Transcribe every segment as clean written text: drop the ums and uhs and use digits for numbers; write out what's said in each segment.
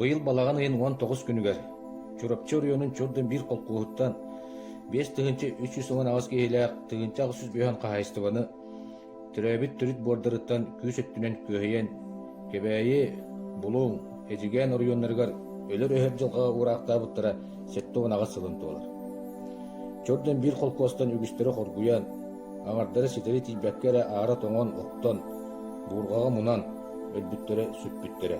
Быйыл балаган айын 19 күнүгер Чурапчы районун чурдун бир колкууттан 5 тыгынчы 300 сомон агыс кейлээх тыгынчы агыс сүзбөйөн кахайстыбаны түрөбүт түрүт бордырыттан күүс өттүнен көһөйен кебээйи булуң эжиген районнарыгар өлөр өһөр жылга ураактаабыттара сеттоон агыс сылынтуулар. Чурдун бир колкуостан үгүстөрү хоргуян аңардары ситери тийбеккере аара тоңон октон буургага мунан өлбүттөрө сүппүттөрө.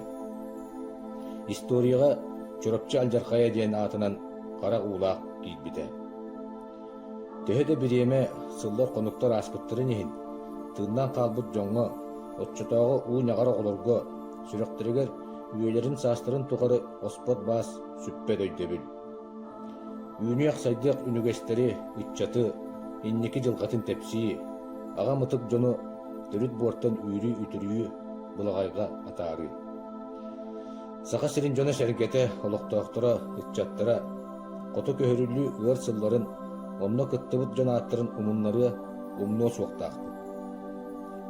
Историяга Чурапчы Алжаркая диэн атынан кара уулаак кийбите. Төһөдө бириэме сыллар конуктар аспыттырын иһин, тыыннан калбыт жоңго, отчотоого уу ñагара олорго, сүрөктөрүгер үйелерин саастырын тухары оспот баас сүппе дөйдөбүл. Үүнүяк сайдык үнүгестери, ытчаты, инники жылгатын тепсии, ага мытык жону төрүт буортан үйрү үтүрүү булагайга атаары. Саха сирин жона шәргете олоқтоқтыра, ытчаттыра, қоты көхірілі өр сылларын, онно кыттыбыт жона аттырын умуннары умно суақтақты.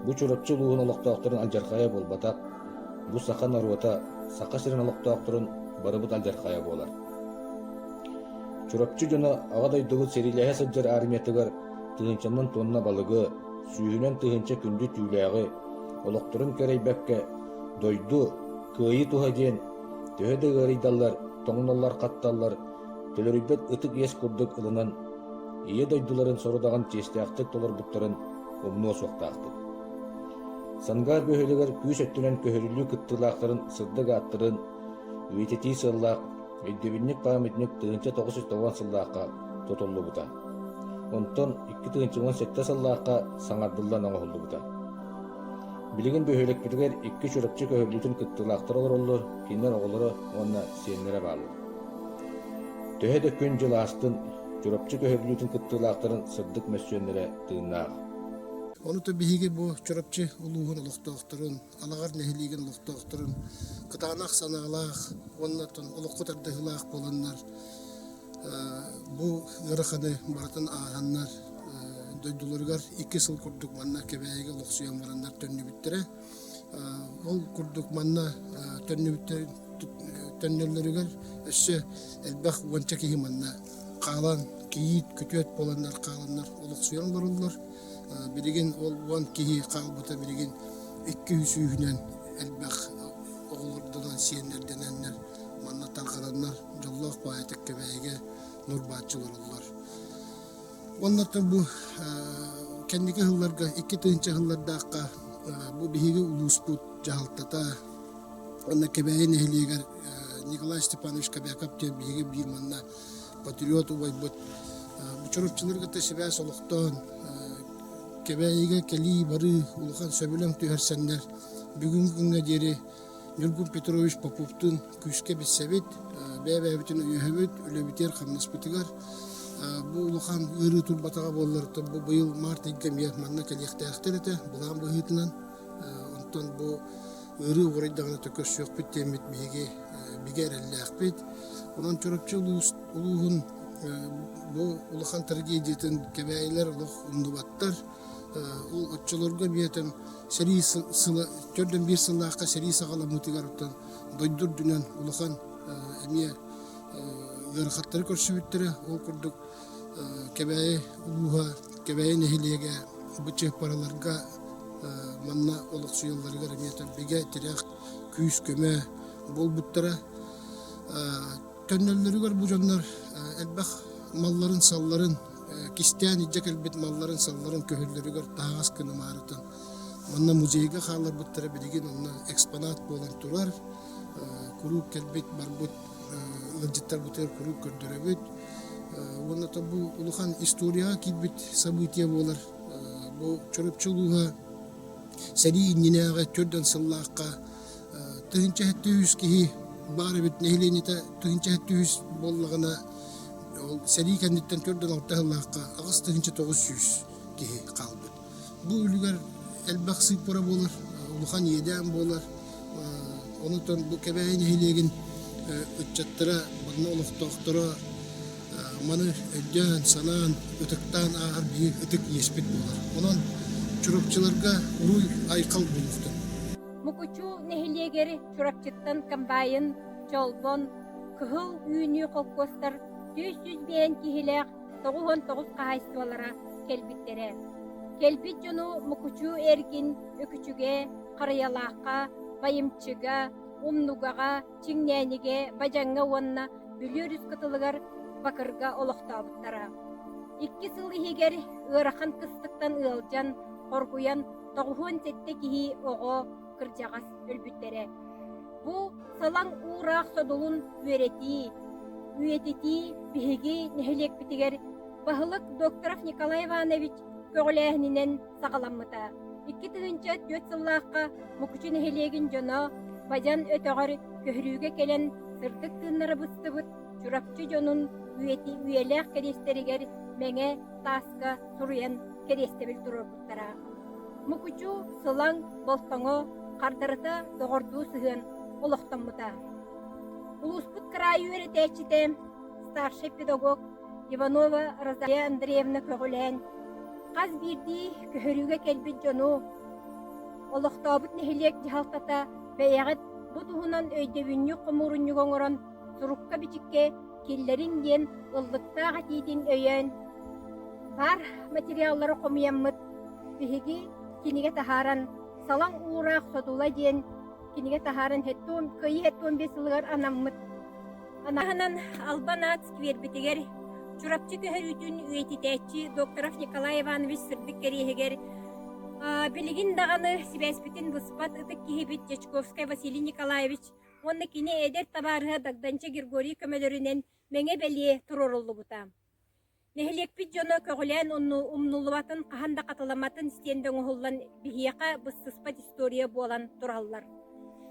Бу чурапчы луғын олоқтоқтырын Алжаркая болбатақ, бу саха наруата саха сирин олоқтоқтырын барыбыт Алжаркая болар. Чурапчы жона ағадай дұғыт серилеге сыджар армиятыгар тыгынчаннан тонна балыгы, сүйінен тыгынча күнді түйләғы, олоқтырын көрейбәкке дойду, кыйы туха диэн, төһөдө ырыйдаллар, тоңноллар катталлар, төлөрүбөт ытык ес курдук ылынан, ие дойдуларын сорудаган честяктык толор буттарын умнуо суактаактык. Сангар бөһөлөгөр күүс өттүнөн көһөрүлүү кыттылаактарын сырдык аттырын, үйтети сыллаак, өйдөбүннүк памятник тыгынча 990 сыллаакка тотоллубута. Онтон 2 сыллаакка саңардылдан оңоллубута. Билигин бөһөлөкпүтүгер 2 чурапчы көһөрлүтүн кыттылаактар олороллор, киннер оголоро онна сиеннере баалу. Төһөдө күн жыл астын чурапчы көһөрлүтүн кыттылаактарын сырдык мәсүйөннере тыыннаах. Онута биһиги бу чурапчы улуугун олохтоохторун, алагар нехилиген олохтоохторун, кытаанах санаалаах, оннотон олоккутардыгылаах боланнар, бу ыраханы баратын ааганнар, дойдуларыгар 2 сыл курдук манна кебээге лохсуян барандар төннүбүттере. Ол курдук манна төннөллөрүгөр өссө элбах уанча киһи манна каалан кийит көтөт боландар кааланнар олохсуян олоруллар. Билигин ол уан киһи каалбыта билигин 200 сүүһүнөн элбах оголордон сиеннердененнер манна талгараннар жоллоох баатык кебээге нурбаатчылар. Оннаттан бу кендики хылларга 2 тыынча хыллардаакка бу биһиги улууспут жаалтата онна кебээин эхилигер Николай Степанович Кобяков те биһиги бир манна патриот убайбыт бу чурапчыларга тесебе солоктон кебээиге кели бары улухан сөбүлөң түһәрсәннәр бүгүнкү күнгө дери Нургун Петрович Поповтун күскө бисебит бәбәбитин үйөбүт өлөбитер хамнаспытыгар бу улухан ыры турбатага болларты бу быйыл март игемият манна келехтәхтерете булан быһытынан онтон бу ыры урайдагына төкөсөк биттемит биге бигерелләхбит онан чурапчы улугун бу улухан трагедиятын кебәйләр улух ундубаттар ул отчолорга биятен сери сыла төрдөн бир сыллаакка сери сагаламытыгартан дойдур дүнөн улухан эмие гырхаттары көрсүбүттөрө ол курдук кебээ улууга кебээ нехилеге бычы параларга манна олук суялларга реметер биге тирак күүс көмө болбуттара төннөллөрүгөр бу жоннор элбах малларын салларын кистиан ижекелбит малларын салларын көһөллөрүгөр таагас күнү маарытын манна музейге хаалар буттара билигин онна экспонат болан турар курук келбит барбут ылжыттар бутер курук көрдөрөбүт оннато бу улухан историяга кийбит события болар бу чурапчылууга сери иннинеага төрдөн сыллаакка тыгынча хеттүүс кихи баары бит нехилените тыгынча хеттүүс боллагана ол сери кандиттен төрдөн орталаакка агыс тыгынча 900 кихи калбыт бу үлүгөр элбак сыйпора болар улухан еден болар онутон бу кебей нехилеген үтчаттыра бана олохтоохтора маны өйдөн санаан өтөктан аар бир өтөк еспит болар онон чурапчыларга уруй айкал болуктун Мукучу нехилегери чурапчыттан комбайн çolbon, kıhıl üynü kolkostar, 400 biyen kihilek, 9 kahaystualara kelbittere. Kelbit jonu mukuçu ergin, öküçüge, qarayalaqqa, bayımçıga, umnugaga, çingnäniге, bajanga wonna, bülürüs kıtılıgar, bakırga oloqtabuttara. 2 syl ihiger ırakan kıstıktan ılcan, korguyan, 9 sette kihi ogo, kırjagas ölbüttere. Bu salan uğraq sodulun üyeteti bihigi nehelek bitiger bahılık Doktorov Nikolay Ivanoviç köğülähninen sağalanmıta. 2 tığınca 4 sılлааққа mukuçu nehelegin jono bajan ötögөр köhrüge kelen sırdık tığınları bıstıbıt çurapçı jonun üyelek keresteriger menge taska suruyan kerestebil dururbuttara. Mukuçu sılan boltoŋo kardarıta doğordu sığın олохтоммута. Улуспут краю эретечите старший педагог Иванова Розалия Андреевна көгүлэн каз бирди көһөрүүгө келбит жону олохтобут нехилек жахалтата бэягат бу туһунан өйдөбүннү комурунню гоңорон сурукка бичикке киллерин диэн ыллыктаага тиитин өйөн бар материаллары комуяммыт биһиги киниге тахаран салаң уураак содула диэн киниге тахарын кыйы хеттуон бесылыгар анаммыт. Анаханан албанат сквербитигер, чурапчы көһөрүтүн үетитээчи Докторов Николай Иванович сырдык кериһигер, билигин даганы сибэспитин быспат ытык киһибит Чечковская Василий Николаевич, онны кини эдер табарыһа Дагданча Григорий көмөлөрүнен меңе белие туроруллубута. Нехилекпит жоно көгүлэн умнулубатын каханда катыламатын стенден оһуллан бихияка быссыспат история болан тураллар.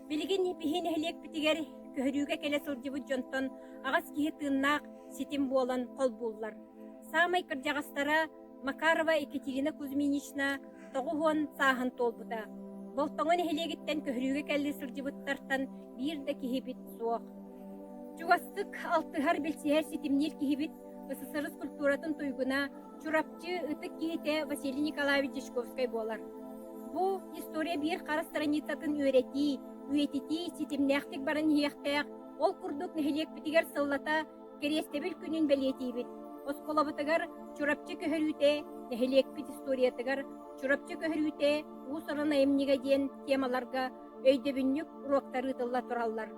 Билигин биһин эхлек битигер көһөрүүгө келе сылжыбыт жонтон агас киһи тыыннаак ситим буолан кол буллар. Самай кырдьагастара Макарова Екатерина Кузьминична тоҕуһуон сааһын толбута. Болтоҥон эхлегиттен көһөрүүгө келе сылжыбыттартан биир да киһибит суох. Чугастык алтыһар белсиһэр ситимнир киһибит СССР культуратын туйгуна чурапчы ытык киһите Василий Николаевич Чечковской болар. Бу история биир кара страницатын үетити ситимнäхтик баран хиэхтээх, ол курдук нехилек битигер сыллата керестебил күнүн белиетибит. Осколабытыгар чурапчы көһөрүүтэ, нехилек бит историятыгар чурапчы көһөрүүтэ, уусарана эмниге диэн темаларга өйдөбүннүк уроктары тылла тураллар.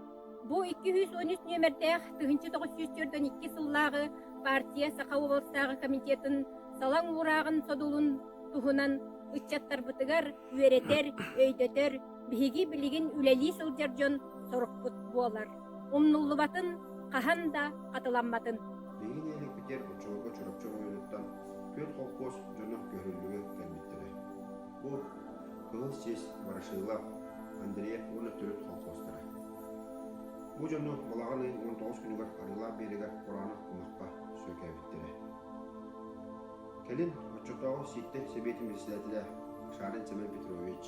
Бу 213 нөмердäэх 1942 сыллаагы партия Саха областагы комитетин салаң ураагын содулун туһунан ыччаттарбытыгар үеретер, өйдөтөр, биһиги билигин үлели сылдьардьон сорукпут буолар. Умнуллубатын кахан да катыламматын. Бигин элек битер очоого чурапчы ойнуттан көл колкос жоно көрүлүгө келбиттире. Бу кылыс сес Барашылав Андреев оны төрөт колкостара. Бу жоно балаганы 19 күнүгөр арыла бериге Кураны кумакка сөкөбиттире. Келин очотого ситте себетин председателя Шарин Семен Петрович,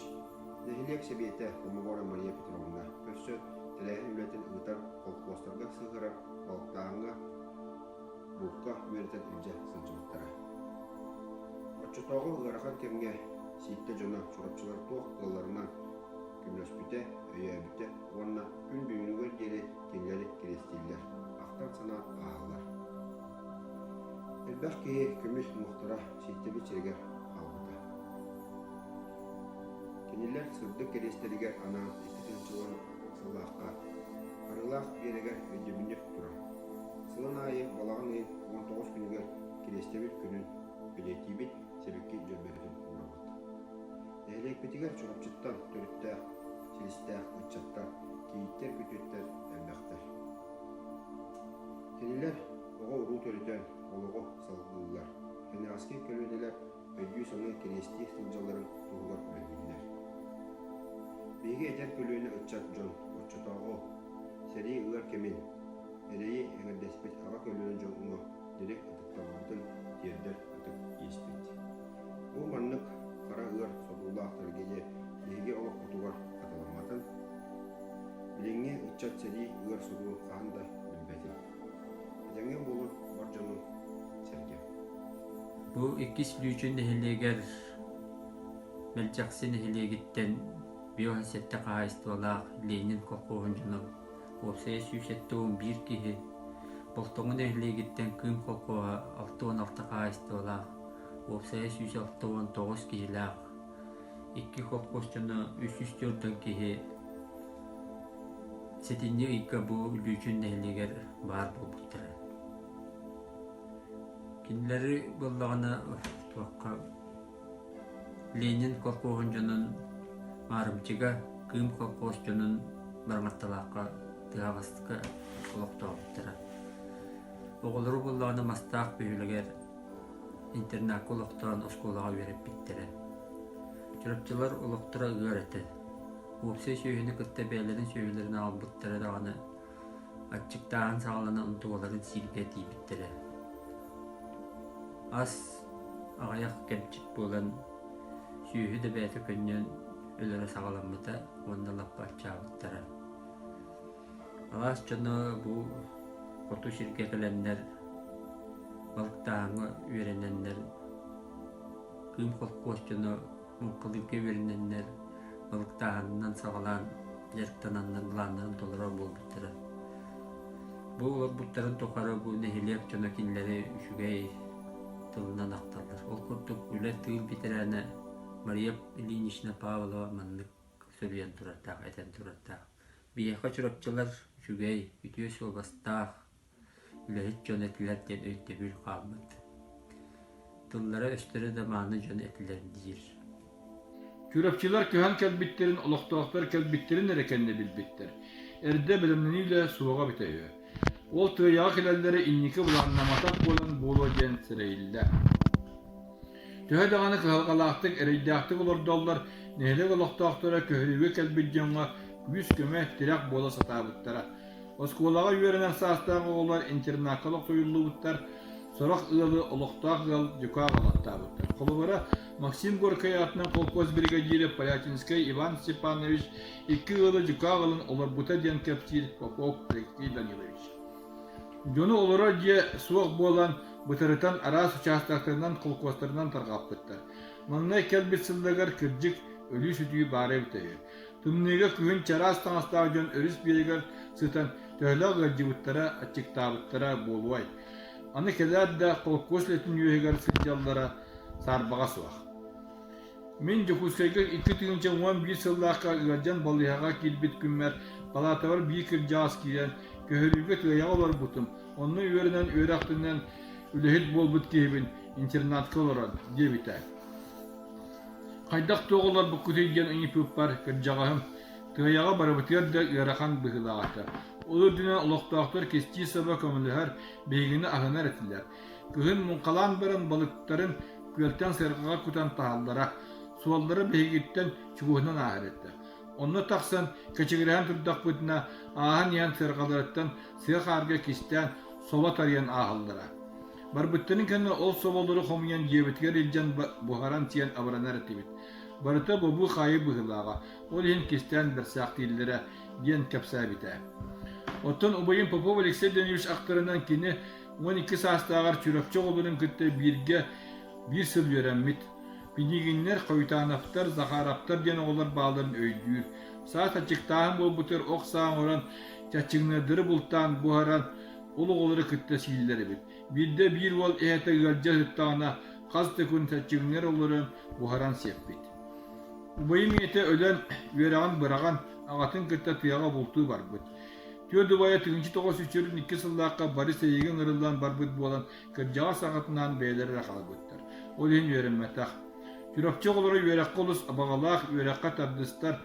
нехилек себете Комогора Мария Петровна, көссөт телегин үлетин ытар колкостарга сыгыра балктааңга букка үертен үлже сылжыбыттара. Очотого ырахан кемге ситте жона чурапчылар туох кылларынан күмлөспүте, өйөбүте, онна күн бүйүнүгөр жери кеңлери керестилер, актан сана ағалар. Элбэх ки күмүс мухтара ситтеби чергер албыта. Кенелер сырдык керестеригер ана ититинчуан сыллааққа арылаақ берегер өйдөбүнек тура. Сылын айы балағын 19 күнігер керестебіл күнін білетибіт себекке жөрберген урабыт. Әлек бітігер чұрапчыттан төріттәқ, селістәқ, ұтчаттар, кейіттер күтеттер, әлбәқтер. Кенелер оғы ұру төрітен олығы салғылылар. Кенераски көлөделер өйдүй соны керести сылжаларын туғылар үләлгілер. Беге етер көлөне ұтчат жон, ұтчатағы сәрі ұғар кемен, әрейі әңірдеспет аға көлөне жон ұңы дерек ұтықталғытын тердер ұтық еспет. Бұл маннық қара ұғар соғылы ақтыргеде беге олық ұтуғар қаталаматын, біліңе ұтчат сәрі ұғар соғылы қағында білбәтін. Әдәңе болу бар жоның сәрге. Bu ikis büyücün nehirleger Melçaksin nehirlegitten biyohasette kahayst olaq Lenin kokuğuncunu Опсая сүйсеттуын bir киһи. Болтоңун эхлегиттен кым колкоа 6-16 кайстыла. Опсая сүйсеттуын 9 киһилаах. 2 колкостуну 3-4 киһи. Сетинне икка бу үлүчүн эхлегер бар болбуттара. Кинлери боллагана туакка Ленин колкоон жонун марымчыга кым колкостунун барматталаакка тыгабастыкка олоктооптара. Оголору боллагана мастаак бүйүлөгер интернат олоктоон осколага берип биттире. Чурапчылар олоктора ыгырыты. Опсай сүйүнү кытта бээлерин сүйүлөрүн албыттара даганы аччыктаан сагалана унтугаларын сирге тийбиттире. Ас агаяк кемчит болан сүйүһү да бээти көннөн өлөрө сагаламмыта ондалаппа ачаабыттара. Алаас чоно бу коту ширке келеннер балыктааңы үйрененнер кым колкуоччоно мункылыпке үйрененнер балыктаанынан сагалаан жертананнан булааннан толора болбуттара. Бу олорбуттарын токары бу нехилеп чоно кинлери үшүгей тылынан акталар. Ол курдук үлер тыыл битерәне Мария Ильинична Павлова маннык сөйен тураттак, айтан тураттак. Бияка чурапчылар үшүгей үтүө солбастак үлэхит жон этилер ден өйттөбүл калмыт. Тыллара өстөрө да мааны жон этилер дир. Çurapçılar köhen kelbitlerin, olaktoğaklar kelbitlerin erekenine bilbitter. Erde bilimleniyle suvağa biteyiyor. Ol tığyağı kilerlere inniki bulan namatak olan bolu gen sırayla. Töhe dağını kıhalgalaktık, ereydaktık olur dollar, nehlek olaktoğaklara köhürüve kelbitcanğa yüz köme direk bola satabıttara. Oskolağa yürenen sağıstan oğullar internakalık soyullu buttar, sorak ığalı olaktoğak ığal yukağa galattabıttar. Kolubara Максим Горкай атынан колхоз бригадирі Палятинский Иван Степанович, 2 ылы жүкағылын оларбута ден кептир Попов Алексей Данилович. Жону олара де суақ болан бұтырытан арас участақтарынан колхозтарынан тарғап бұттар. Маңнай келбет сылдағар кірджік өлі сүтүйі бары өтейі. Түмнеге күхін чарас таңыстағы жон өріс берегер сытан төйлі ғырджы бұттара ачықтабыттара болуай. Аны келер да колхоз летін үйегер сылжаллара сарбаға суақ. Мен Жокускайга 2011 сыллаққа ығаржан балыяға келбет күммер, балатавар бейкір жаас кейен, көхіріге түйаяға олар бұтым. Оны өрінен өрақтынан үліхет бол бұт кейбін интернатқа оларан, дебіті. Қайдақ тоғылар бұл күтейден ұйы пөп бар, кіржағағым, түйаяға бары бұтер де ұярақан бұғылағаты. Олы дүнен ұлықтақтар кести саба көмілігер бейгіні ағынар етілер. Күхін мұнқалан баран балықтарын көлттен сырғыға күтен тағалдара, суалдары бейгіттен чүгуһынан ағыр етті. Оны тақсан кәчігірән тұрдақ бұтына ағын ян сырғаларыттан сыйық арғы кестен сола тариян ағылдыра. Барбыттының кәні ол собалдары қомиян жебіткер елжен бұғаран тиян абыранар етебет. Барыта бұбу қайы бұғылаға, ол ең кестен бір сақтилері ден кәпсә біті. Оттан ұбайын Попов Алексей Данилович ақтарынан кені 12 састағар чүрекчі олының күтті бірге bir sıl öğrenmit. Binigинler koytanaftар, zaharaptar den oğlar bağların öydüğür. Saat açıktağın bol butur oq sağın oran, çaçıgnadırı bultan buharan, oluk oları kıtta siyilleri bit. Bir de bir ol ehete gılca hıttağına, kaz tıkun çaçıgnar oların buharan sepbit. Ubayım ete ölen, verağın bırağın, ağatın kıtta tıyağa bultuğu var bit. Tüyördü baya tıgınçı toğuz üçörün 2 sıllıqqa bari seyegen ırıldan barbıt bolan kırcağa sağatından beyleri rakalı bittir. O deyin öğrenmetak. Çürapçı oğulları öğrekki olus, abağalaq, öğrekka tardıstar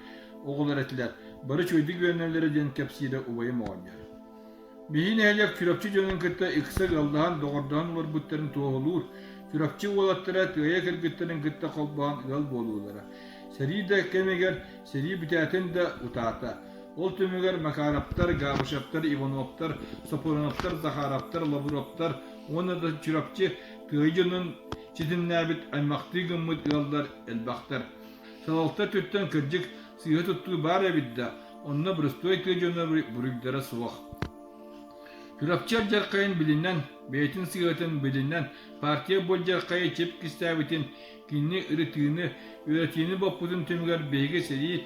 oğullar etiler. Bari çöydük öğrenelere den kepsiyle ubayım oğanlar. Bihin ehlek çürapçı jönün kıtta ikisi galdağın doğurdağın olur bütlerin toğulur. Çürapçı oğlatlara tığaya kırgıtların kıtta kolbağın ığal boluğulara. Seri de kemeger, seri bitaten de utata. Ol tümüger makaraptar, gabışaptar, ivanovaptar, soporanaptar, zaharaptar, laburaptar, onu da çürapçı tığaycının çitinlabit aymaktığı gımmıt ığallar elbaktar. Salalta tütten kırcık sıyı tuttuğu bari bidda, onunla brıstoy tığaycına burugdara suaq. Çürapçı abjarkayın bilinen, beytin sıyatın bilinen, partiya boljarkayı çep kistabitin, kinni ırıtığını, öğretini bapudun tümüger beyge seri,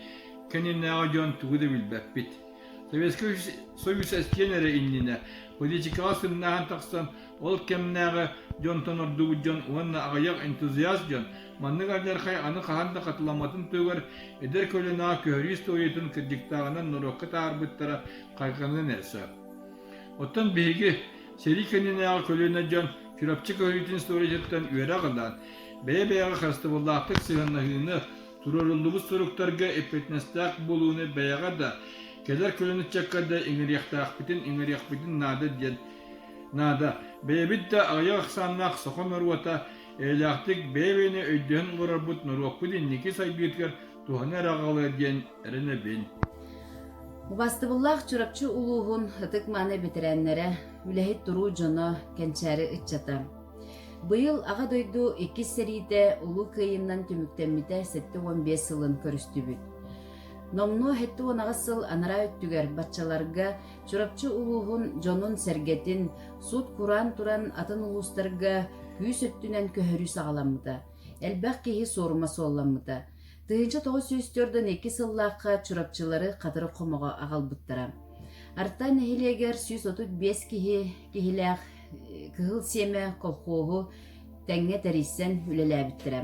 Keninağa jön tuğuda bilbek bit. Советский Союз эскенере иннине политикага сымнахан тақсан ол кемнағы жонтон ордугу жон уанна агаяк энтузиаст жон маннык алярхай аны каханда катыламатын төгөр эдер көлена көрүс тойтун кырдыктагынан нурокка таарбыттара кайганы нерсе. Оттан биги серикенинега көлена жон Чурапчы көйтін сторижеттен үйері қылдан, бәе-бәеға қасты болдақтық сығаннағыны тұрарылдығыз сұруқтарға эпетнестақ болуыны бәеға да, келер көліні чаккада иңірияқтақ бітін нады ден. Нада, бәе-біт да ағаяқ саннақ соқын ұруата, әйлақтық бәе-бәйіне өйдіғін ғырар бұт нұруақпы деннекі сайбүйеткер туғанар ағалы ден әріні бен. Убастыбыллах чурапчы улуғын ытык маны бетерәннәре үләһит туру жоно кәнчәре ытчата. Быйыл аға дойду 2 серийде улу кыйыннан түмүктәммите 7-15 сылын көрүстүбүт. Номну 7-10 сыл анара өттүгер батчаларга чурапчы улуғын жонун сәргетин суд куран туран атын улустарга күйс өттүнен көһөрү сағаламмыта. Әлбәқ кейі сорыма солламмыта. Тыгынча 902 сыллаққа чурапчылары қадыры қомыға ағалбыттыра. Арттан нәхилегер 135 кихиләқ кығыл семе колхоғу тәңе тәрисен үлеләбіттіра.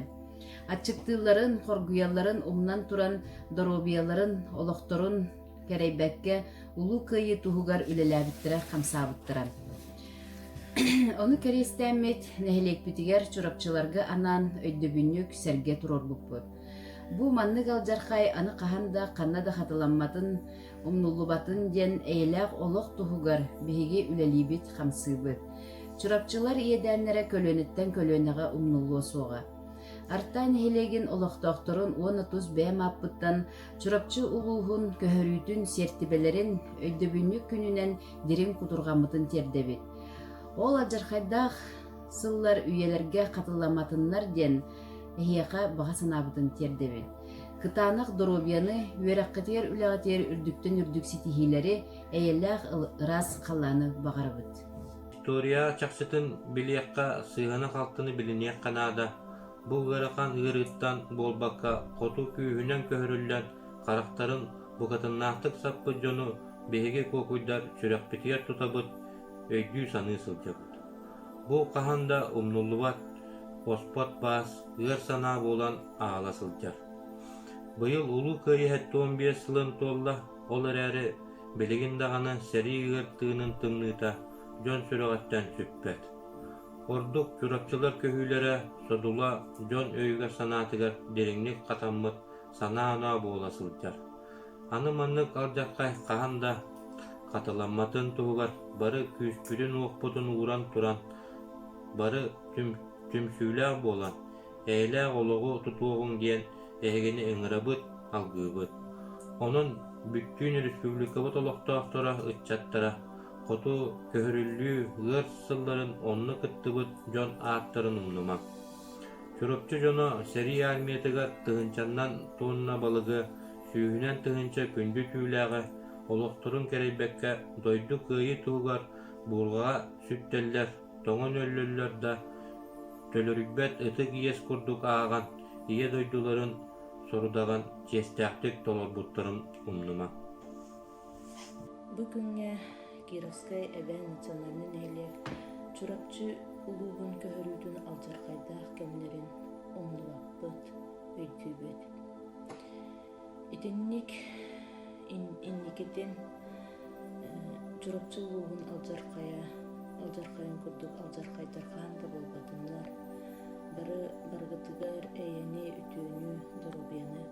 Атчықтыларын, қоргуяларын умнан туран доробияларын, олықторын кәрейбәкке улу кыйы туғығар үлеләбіттіра қамсабыттыра. Оны кәрестәмет нәхилек бітігер чурапчыларға анан өйдөбүннүк сәрге турор бұппы. Бу манны галжархай аны қаханда қаннада хатыламматын, умнуллубатын ден әйләқ олық туғығар бігеге үлелибит қамсыбыт. Чурапчылар иедәннері көлөнеттен көлөнеға умнуллуа соға. Арттан хелеген олықтоқторын 10-30 бәм аппыттан чурапчы улуғын көхөрүтін сертибелерін өйдөбүннүк күнінен дерин кутурғамытын тердебит. Ол аджархайдақ сыллар үйелерге қатыламатыннар ден Эхияқа баға санабытын тердебін. Кытанық доробияны үйераққытер үләғатер үрдіктен үрдіксі тихилері әйелләқ ырас қаланы бағарбыт. История чақсытын білияққа сыйғаны қалтыны білінеқ қанада. Бұл ғырықан ғырыттан болбаққа қоту күйінен көхірілден қарақтарын бұғатыннақтық саппы жону бейге көкуйдар чүрәқпетер тұтабыт өйдүй саны сылчабыт. Бұл қаханда умнуллубат Оспот бас, ыр сана болан ағала сылчар. Бұйыл улу күйі 15 сылын толла, олар әрі білігін дағаны сәрі ғыртығының тымныта, жон сүрағаттан сүппәт. Ордық чурапчылар көхілері содула жон өйгі санатығар дереңнік қатаммыт сана ана бола сылчар. Аны-маннық алжаққай қағанда қатыламматын туғығар, бары күспүрін оқпытын уран туран, бары түмсүйләг болан, әйләг олығы тұтуғын ден әгені ыңырабыт, алғыбыт. Onun bütün республикабыт олықтақтара, ұтчаттара, қоту көхірілі ғыр сылларын онны кыттыбыт жон аттарын ұмнымақ. Чурапчы жоно сәрі армиятыға тығынчаннан тонна балығы, сүйінен тығынча күнді түйләғы, олықтырын кәрейбәкке дойды күйі туғар, бұлға сүттеллер, тоңын өлілер да, төлөрүкбәт ытык иес курдук ааган, ие дойдуларын сорудаган жестяктык толорбуттарын умнума. Бүгүнгө Кировская эбен национальный нээлер чурапчы улугун көһөрүүтүн алжаркайдаах кемнерин умнубаппыт, өйдүүбөт. Итинник инникетин чурапчы улугун алжаркайын курдук алжаркайдархан да болбатынлар. Бары баргытыгар эйени үтүүнү доробияны